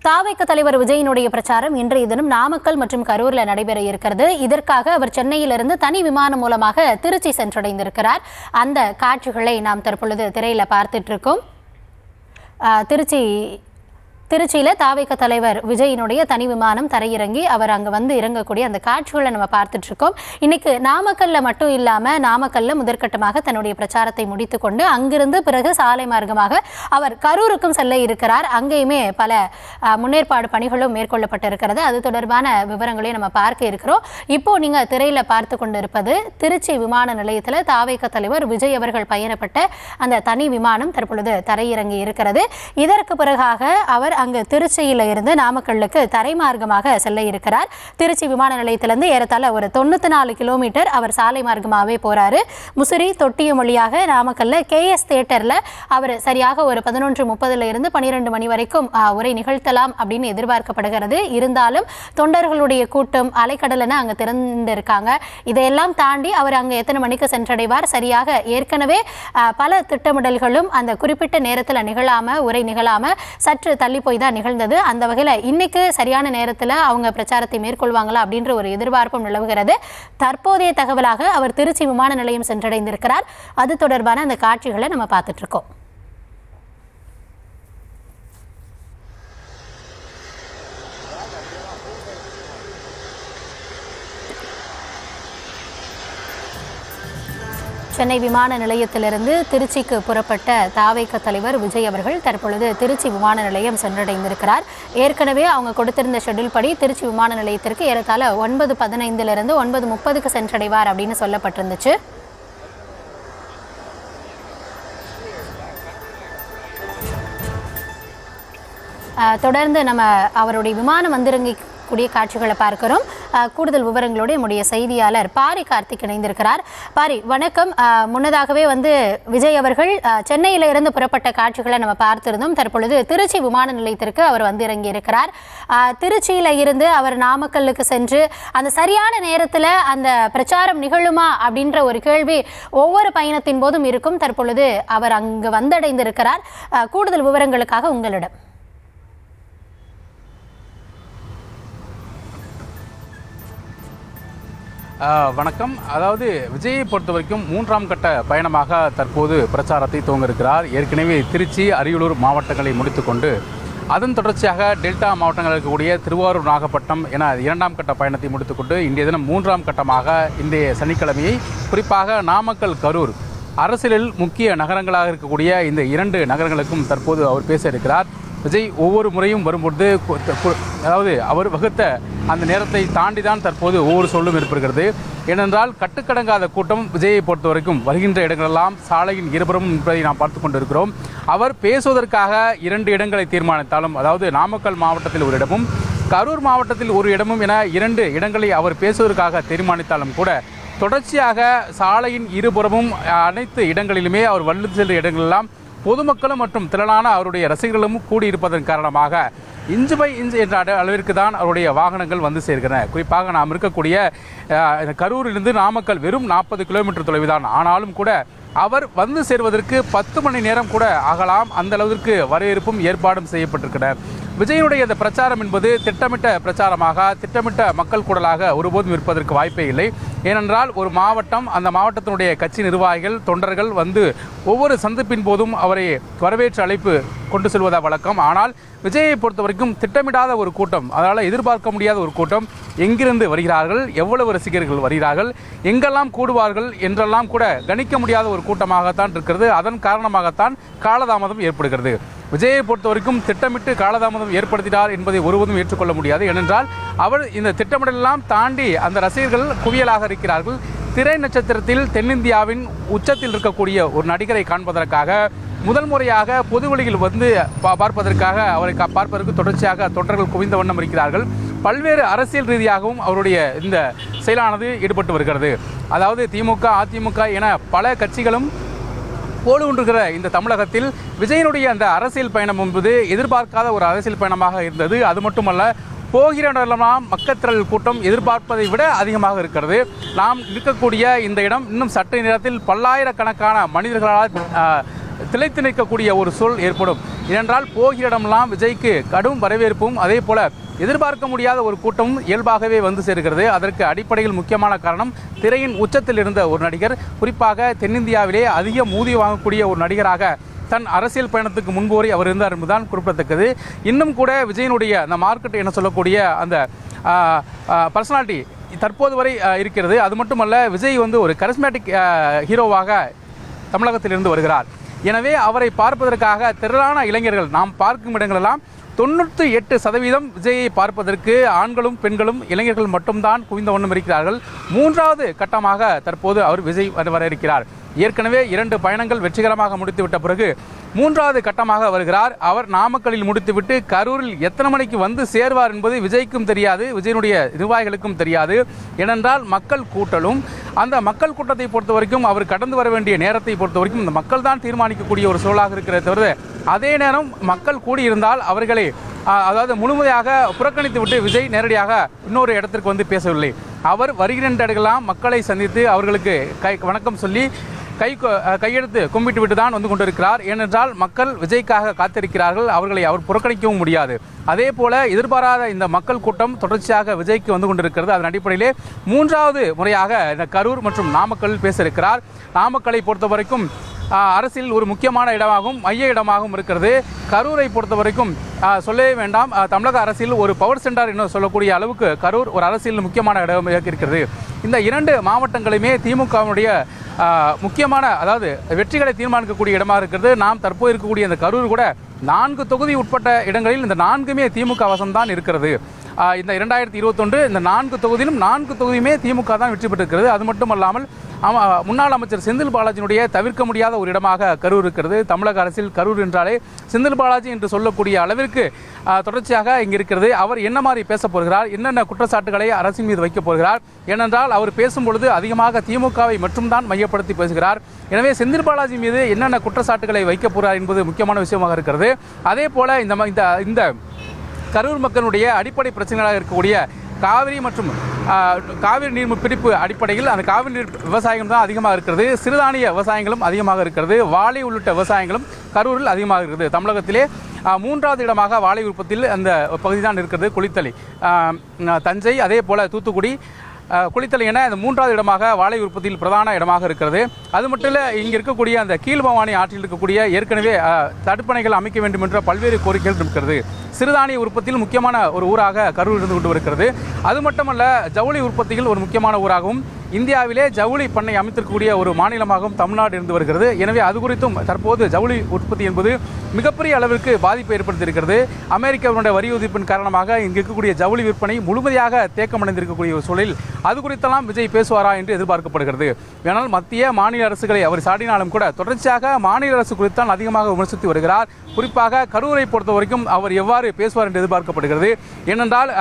தாவேக தலைவர் விஜயினுடைய பிரச்சாரம் இன்றைய தினம் நாமக்கல் மற்றும் கரூரில் நடைபெற இருக்கிறது. இதற்காக அவர் சென்னையிலிருந்து தனி விமானம் மூலமாக திருச்சி சென்றடைந்திருக்கிறார். அந்த காட்சிகளை நாம் தற்பொழுது திரையில பார்த்துட்டு இருக்கோம். திருச்சியில் தாவேக தலைவர் விஜயினுடைய தனி விமானம் தரையிறங்கி அவர் அங்கே வந்து இறங்கக்கூடிய அந்த காட்சிகளை நம்ம பார்த்துட்டு இருக்கோம். இன்னைக்கு நாமக்கல்ல மட்டும் இல்லாமல் நாமக்கல்ல முதற்கட்டமாக தன்னுடைய பிரச்சாரத்தை முடித்து கொண்டு அங்கிருந்து பிறகு சாலை மார்க்கமாக அவர் கரூருக்கும் செல்ல இருக்கிறார். அங்கேயுமே பல முன்னேற்பாடு பணிகளும் மேற்கொள்ளப்பட்டிருக்கிறது. அது தொடர்பான விவரங்களையும் நம்ம பார்க்க இருக்கிறோம். இப்போ நீங்க திரையில பார்த்து கொண்டிருப்பது திருச்சி விமான நிலையத்தில் தாவேக தலைவர் விஜய் அவர்கள் பயணப்பட்ட அந்த தனி விமானம் தற்பொழுது தரையிறங்கி இருக்கிறது. இதற்கு பிறகாக அவர் அங்கு திருச்சியில இருந்து நாமக்கல்லுக்கு தரைமார்க்கமாக செல்ல இருக்கிறார். திருச்சி விமான நிலையத்திலிருந்து ஏறத்தாழ ஒரு 94 கிலோமீட்டர் அவர் சாலை மார்க்கமாகவே போறாரு. முசிறி தொட்டியம் வழியாக நாமக்கல்ல KS தியேட்டர்ல அவர் சரியாக ஒரு 11:30 இருந்து 12 மணி வரைக்கும் உரை நிகழ்த்தலாம் அப்படின்னு எதிர்பார்க்கப்படுகிறது. இருந்தாலும் தொண்டர்களுடைய கூட்டம் அலைக்கடலென அங்க திறந்திருக்காங்க. இதையெல்லாம் தாண்டி அவர் அங்க எத்தனை மணிக்கு சென்றடைவார், சரியாக ஏற்கனவே பல திட்டமிடல்களும் அந்த குறிப்பிட்ட நேரத்தில் நிகழாம உரை நிகழாம சற்று தள்ளி போய் தான் நிகழ்ந்தது. அந்த வகையில் இன்னைக்கு சரியான நேரத்தில் அவங்க பிரச்சாரத்தை மேற்கொள்வாங்களா அப்படின்ற ஒரு எதிர்பார்ப்பும் நிலவுகிறது. தற்போதைய தகவலாக அவர் திருச்சி விமான நிலையம் சென்றடைந்திருக்கிறார். அது தொடர்பான அந்த காட்சிகளை நம்ம பார்த்துட்டு இருக்கோம். சென்னை விமான நிலையத்திலிருந்து திருச்சிக்கு புறப்பட்ட தாவேக தலைவர் விஜய் அவர்கள் தற்பொழுது திருச்சி விமான நிலையம் சென்றடைந்திருக்கிறார். ஏற்கனவே அவங்க கொடுத்திருந்த ஷெட்யூல் படி திருச்சி விமான நிலையத்திற்கு ஏறத்தாழ 9:15 9:30 சென்றடைவார் அப்படின்னு சொல்லப்பட்டிருந்துச்சு. தொடர்ந்து நம்ம அவருடைய விமானம் வந்திறங்கக்கூடிய காட்சிகளை பார்க்கிறோம். கூடுதல் விவரங்களோடு நம்முடைய செய்தியாளர் பாரி கார்த்திக் இணைந்திருக்கிறார். பாரி, வணக்கம். முன்னதாகவே விஜய் அவர்கள் சென்னையில இருந்து புறப்பட்ட காட்சிகளை நம்ம பார்த்திருந்தோம். தற்பொழுது திருச்சி விமான நிலையத்திற்கு அவர் வந்திறங்கி இருக்கிறார். திருச்சியில இருந்து அவர் நாமக்கல்லுக்கு சென்று அந்த சரியான நேரத்தில் அந்த பிரச்சாரம் நிகழுமா அப்படின்ற ஒரு கேள்வி ஒவ்வொரு பயணத்தின் போதும் இருக்கும். தற்பொழுது அவர் அங்கு வந்தடைந்திருக்கிறார். கூடுதல் விவரங்களுக்காக உங்களிடம். வணக்கம். அதாவது விஜயை பொறுத்த வரைக்கும் 3ஆம் கட்ட பயணமாக தற்போது பிரச்சாரத்தை துவங்க இருக்கிறார். ஏற்கனவே திருச்சி, அரியலூர் மாவட்டங்களை முடித்துக்கொண்டு அதன் தொடர்ச்சியாக டெல்டா மாவட்டங்கள் இருக்கக்கூடிய திருவாரூர், நாகப்பட்டினம் என 2ஆம் கட்ட பயணத்தை முடித்துக்கொண்டு இன்றைய தினம் 3ஆம் கட்டமாக இன்றைய சனிக்கிழமையை குறிப்பாக நாமக்கல், கரூர் அரசியலில் முக்கிய நகரங்களாக இருக்கக்கூடிய இந்த 2 நகரங்களுக்கும் தற்போது அவர் பேச இருக்கிறார். விஜய் ஒவ்வொரு முறையும் வரும்பொழுது அதாவது அவர் வகுத்த அந்த நேரத்தை தாண்டி தான் தற்போது ஒவ்வொரு சொல்லும் ஏற்படுகிறது. ஏனென்றால் கட்டுக்கடங்காத கூட்டம் விஜயை பொறுத்த வரைக்கும் வருகின்ற இடங்களெல்லாம் சாலையின் இருபுறமும் என்பதை நாம் பார்த்து கொண்டிருக்கிறோம். அவர் பேசுவதற்காக 2 இடங்களை தீர்மானித்தாலும், அதாவது நாமக்கல் மாவட்டத்தில் ஒரு இடமும் கரூர் மாவட்டத்தில் ஒரு இடமும் என 2 இடங்களை அவர் பேசுவதற்காக தீர்மானித்தாலும் கூட தொடர்ச்சியாக சாலையின் இருபுறமும் அனைத்து இடங்களிலுமே அவர் வல்லு செல்லும் இடங்களெல்லாம் பொதுமக்களும் மற்றும் திரளான அவருடைய ரசிகர்களும் கூடியிருப்பதன் காரணமாக இன்ச்சு பை இன்ச்சு என்ற அளவிற்கு தான் அவருடைய வாகனங்கள் வந்து சேர்கின்றன. குறிப்பாக நாம் இருக்கக்கூடிய கரூரிலிருந்து நாமக்கல் வெறும் 40 கிலோமீட்டர் தொலைவுதான். ஆனாலும் கூட அவர் வந்து சேர்வதற்கு 10 மணி நேரம் கூட ஆகலாம். அந்த அளவிற்கு வரவேற்பும் ஏற்பாடும் செய்யப்பட்டிருக்கிறார். விஜயனுடைய இந்த பிரச்சாரம் என்பது திட்டமிட்ட பிரச்சாரமாக, திட்டமிட்ட மக்கள் கூடலாக ஒருபோதும் இருப்பதற்கு வாய்ப்பே இல்லை. ஏனென்றால் ஒரு மாவட்டம், அந்த மாவட்டத்தினுடைய கட்சி நிர்வாகிகள், தொண்டர்கள் வந்து ஒவ்வொரு சந்திப்பின் போதும் அவரை வரவேற்று அழைப்பு கொண்டு செல்வதா வழக்கம். ஆனால் விஜயை பொறுத்த வரைக்கும் திட்டமிடாத ஒரு கூட்டம், அதனால் எதிர்பார்க்க முடியாத ஒரு கூட்டம். எங்கிருந்து வருகிறார்கள், எவ்வளவு ரசிகர்கள் வருகிறார்கள், எங்கெல்லாம் கூடுவார்கள் என்றெல்லாம் கூட கணிக்க முடியாத ஒரு கூட்டமாகத்தான் இருக்கிறது. அதன் காரணமாகத்தான் காலதாமதம் ஏற்படுகிறது. விஜயை பொறுத்த வரைக்கும் திட்டமிட்டு காலதாமதம் ஏற்படுத்தினார் என்பதை ஒருவரும் ஏற்றுக்கொள்ள முடியாது. ஏனென்றால் அவர் இந்த திட்டமிடலாம் தாண்டி அந்த ரசிகர்கள் குவியலாக இருக்கிறார்கள். திரை நட்சத்திரத்தில் தென்னிந்தியாவின் உச்சத்தில் இருக்கக்கூடிய ஒரு நடிகரை காண்பதற்காக முதல் முறையாக பொதுவெளியில் வந்து பார்ப்பதற்காக அவரை பார்ப்பதற்கு தொடர்ச்சியாக தொண்டர்கள் குவிந்த வண்ணம் இருக்கிறார்கள். பல்வேறு அரசியல் ரீதியாகவும் அவருடைய இந்த செயலானது ஈடுபட்டு வருகிறது. அதாவது திமுக, அதிமுக என பல கட்சிகளும் போடு கொண்டிருக்கிற இந்த தமிழகத்தில் விஜயனுடைய அந்த அரசியல் பயணம் என்பது எதிர்பார்க்காத ஒரு அரசியல் பயணமாக இருந்தது. அது மட்டுமல்ல, போகிற இடமெல்லாம் மக்கள் கூட்டம் எதிர்பார்ப்பதை விட அதிகமாக இருக்கிறது. நாம் இருக்கக்கூடிய இந்த இடம் இன்னும் சற்று நேரத்தில் பல்லாயிரக்கணக்கான மனிதர்களால் திளைத்து நிற்கக்கூடிய ஒரு சூழல் ஏற்படும். ஏனென்றால் போகிற இடமெல்லாம் விஜய்க்கு கடும் வரவேற்பும் அதே போல எதிர்பார்க்க முடியாத ஒரு கூட்டமும் இயல்பாகவே வந்து சேர்கிறது. அதற்கு அடிப்படையில் முக்கியமான காரணம் திரையின் உச்சத்தில் இருந்த ஒரு நடிகர், குறிப்பாக தென்னிந்தியாவிலே அதிக ஊதியம் வாங்கக்கூடிய ஒரு நடிகராக தன் அரசியல் பயணத்துக்கு முன்பு வரை அவர் இருந்தார் என்பதுதான் குறிப்பிடத்தக்கது. இன்னும் கூட விஜயனுடைய அந்த மார்க்கெட் என சொல்லக்கூடிய அந்த பர்சனாலிட்டி தற்போது வரை இருக்கிறது. அது மட்டுமல்ல, விஜய் வந்து ஒரு கரிஸ்மேட்டிக் ஹீரோவாக தமிழகத்தில் இருந்து வருகிறார். எனவே அவரை பார்ப்பதற்காக திரளான இளைஞர்கள் நாம் பார்க்கும் இடங்களெல்லாம் 98% விஜயை பார்ப்பதற்கு ஆண்களும் பெண்களும் இளைஞர்கள் மட்டும்தான் குவிந்த வண்ணம் இருக்கிறார்கள். மூன்றாவது கட்டமாக தற்போது அவர் விஜய் வர இருக்கிறார். ஏற்கனவே 2 பயணங்கள் வெற்றிகரமாக முடித்துவிட்ட பிறகு 3வது கட்டமாக வருகிறார். அவர் நாமக்கல்லில் முடித்துவிட்டு கரூரில் எத்தனை மணிக்கு வந்து சேர்வார் என்பது விஜய்க்கும் தெரியாது, விஜயனுடைய நிர்வாகிகளுக்கும் தெரியாது. ஏனென்றால் மக்கள் கூட்டலும் அந்த மக்கள் கூட்டத்தை பொறுத்த வரைக்கும் அவர் கடந்து வர வேண்டிய நேரத்தை பொறுத்த வரைக்கும் இந்த மக்கள் தான் தீர்மானிக்கக்கூடிய ஒரு சூழலாக இருக்கிறத தவிர, அதே நேரம் மக்கள் கூடியிருந்தால் அவர்களை அதாவது முழுமையாக புறக்கணித்து விட்டு விஜய் நேரடியாக இன்னொரு இடத்திற்கு வந்து பேசவில்லை. அவர் வருகின்ற இடங்களெல்லாம் மக்களை சந்தித்து அவர்களுக்கு வணக்கம் சொல்லி கையெடுத்து கும்பிட்டு விட்டு தான் வந்து கொண்டிருக்கிறார். ஏனென்றால் மக்கள் விஜய்க்காக காத்திருக்கிறார்கள், அவர்களை அவர் புறக்கணிக்கவும் முடியாது. அதே போல எதிர்பாராத இந்த மக்கள் கூட்டம் தொடர்ச்சியாக விஜய்க்கு வந்து கொண்டிருக்கிறது. அதன் அடிப்படையிலே 3வது முறையாக இந்த கரூர் மற்றும் நாமக்கல் பேச இருக்கிறார். நாமக்கலை பொறுத்த வரைக்கும் அரசியல் ஒரு முக்கியமான இடமாகவும் மைய இடமாகவும் இருக்கிறது. கரூரை பொறுத்த வரைக்கும் சொல்லவே வேண்டாம், தமிழக அரசியல் ஒரு பவர் சென்டர் என்று சொல்லக்கூடிய அளவுக்கு கரூர் ஒரு அரசியல் முக்கியமான இடமாக இருக்கிறது. இந்த 2 மாவட்டங்களுமே திமுகவுடைய முக்கியமான அதாவது வெற்றிகளை தீர்மானிக்கக்கூடிய இடமாக இருக்கிறது. நாம் தற்போது இருக்கக்கூடிய இந்த கரூர் கூட 4 தொகுதி உட்பட்ட இடங்களில் இந்த 4மே திமுக வசம்தான் இருக்கிறது. இந்த 2021 இந்த 4 தொகுதியிலும் 4 தொகுதியுமே திமுக தான் வெற்றி பெற்றிருக்கிறது. அது மட்டுமல்லாமல் முன்னாள் அமைச்சர் செந்தில் பாலாஜியினுடைய தவிர்க்க முடியாத ஒரு இடமாக கரூர் இருக்கிறது. தமிழக அரசில் கரூர் என்றாலே செந்தில் பாலாஜி என்று சொல்லக்கூடிய அளவிற்கு தொடர்ச்சியாக இங்கு இருக்கிறது. அவர் என்ன மாதிரி பேச போகிறார், என்னென்ன குற்றச்சாட்டுகளை அரசின் மீது வைக்கப் போகிறார், ஏனென்றால் அவர் பேசும்பொழுது அதிகமாக திமுகவை மட்டும்தான் மையப்படுத்தி பேசுகிறார். எனவே செந்தில் பாலாஜி மீது என்னென்ன குற்றச்சாட்டுகளை வைக்கப் போகிறார் என்பது முக்கியமான விஷயமாக இருக்கிறது. அதே போல இந்த கரூர் மக்களுடைய அடிப்படை பிரச்சனைகளாக இருக்கக்கூடிய காவிரி மற்றும் காவிரி நீர் பிடிப்பு அடிப்படையில் அந்த காவிரி நீர் விவசாயம் தான் அதிகமாக இருக்கிறது. சிறுதானிய விவசாயங்களும் அதிகமாக இருக்கிறது. வாழை உள்ளிட்ட விவசாயங்களும் கரூரில் அதிகமாக இருக்கிறது. தமிழகத்திலே 3வது இடமாக வாழை உற்பத்தியில் அந்த பகுதி தான் இருக்கிறது. குளித்தலை, தஞ்சை, அதே போல் தூத்துக்குடி, குளித்தலை என இந்த 3வது இடமாக வாழை உற்பத்தியில் பிரதான இடமாக இருக்கிறது. அது மட்டும் இல்லை, இங்கே இருக்கக்கூடிய அந்த கீழ்பவானி ஆற்றில் இருக்கக்கூடிய ஏற்கனவே தடுப்பணைகள் அமைக்க வேண்டும் என்ற பல்வேறு கோரிக்கைகள் இருக்கிறது. சிறுதானிய உற்பத்தியில் முக்கியமான ஒரு ஊராக கரூர் இருந்து கொண்டு வருகிறது. அது மட்டுமல்ல, ஜவுளி உற்பத்தியில் ஒரு முக்கியமான ஊராகவும் இந்தியாவிலே ஜவுளி பண்ணை அமைத்திருக்கக்கூடிய ஒரு மாநிலமாகவும் தமிழ்நாடு இருந்து வருகிறது. எனவே அது குறித்தும் தற்போது ஜவுளி உற்பத்தி என்பது மிகப்பெரிய அளவிற்கு பாதிப்பை ஏற்படுத்தியிருக்கிறது. அமெரிக்காவுடைய வரி விதிப்பின் காரணமாக இங்கு இருக்கக்கூடிய ஜவுளி விற்பனை முழுமையாக தேக்கமடைந்திருக்கக்கூடிய ஒரு சூழலில் அது குறித்தெல்லாம் விஜய் பேசுவாரா என்று எதிர்பார்க்கப்படுகிறது. ஏனால் மத்திய மாநில அரசுகளை அவர் சாடினாலும் கூட தொடர்ச்சியாக மாநில அரசு குறித்தான் அதிகமாக விமர்சித்து வருகிறார். குறிப்பாக கரூரை பொறுத்த வரைக்கும் அவர் எவ்வாறு பேசுவார் என்று எதிர்பார்க்கப்படுகிறது. ஏனென்றால்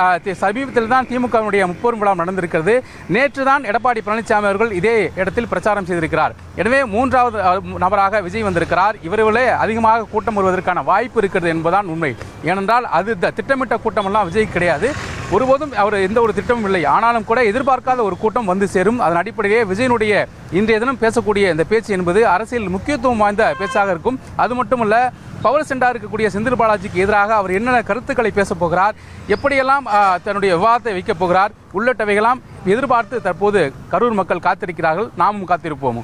சமீபத்தில் தான் திமுகவினுடைய 30 விழா நடந்திருக்கிறது. நேற்று தான் எடப்பாடி பழனிசாமி அவர்கள் இதே இடத்தில் பிரச்சாரம் செய்திருக்கிறார். எனவே 3வது நபராக விஜய் வந்திருக்கிறார். இவர்களே அதிகமாக கூட்டம் வருவதற்கான வாய்ப்பு இருக்கிறது என்பதுதான் உண்மை. ஏனென்றால் அது திட்டமிட்ட கூட்டமெல்லாம் விஜய் கிடையாது. ஒருபோதும் அவர் எந்த ஒரு திட்டமும் இல்லை. ஆனாலும் கூட எதிர்பார்க்காத ஒரு கூட்டம் வந்து சேரும். அதன் அடிப்படையே விஜயனுடைய இன்றைய தினம் பேசக்கூடிய இந்த பேச்சு என்பது அரசியல் முக்கியத்துவம் வாய்ந்த பேச்சாக இருக்கும். அது மட்டுமல்ல, பவர் சென்டாக இருக்கக்கூடிய செந்தில் பாலாஜிக்கு எதிராக அவர் என்னென்ன கருத்துக்களை பேசப் போகிறார், எப்படியெல்லாம் தன்னுடைய விவாதத்தை வைக்கப் போகிறார் உள்ளிட்டவைகளாம் எதிர்பார்த்து தற்போது கரூர் மக்கள் காத்திருக்கிறார்கள். நாமும் காத்திருப்போம்.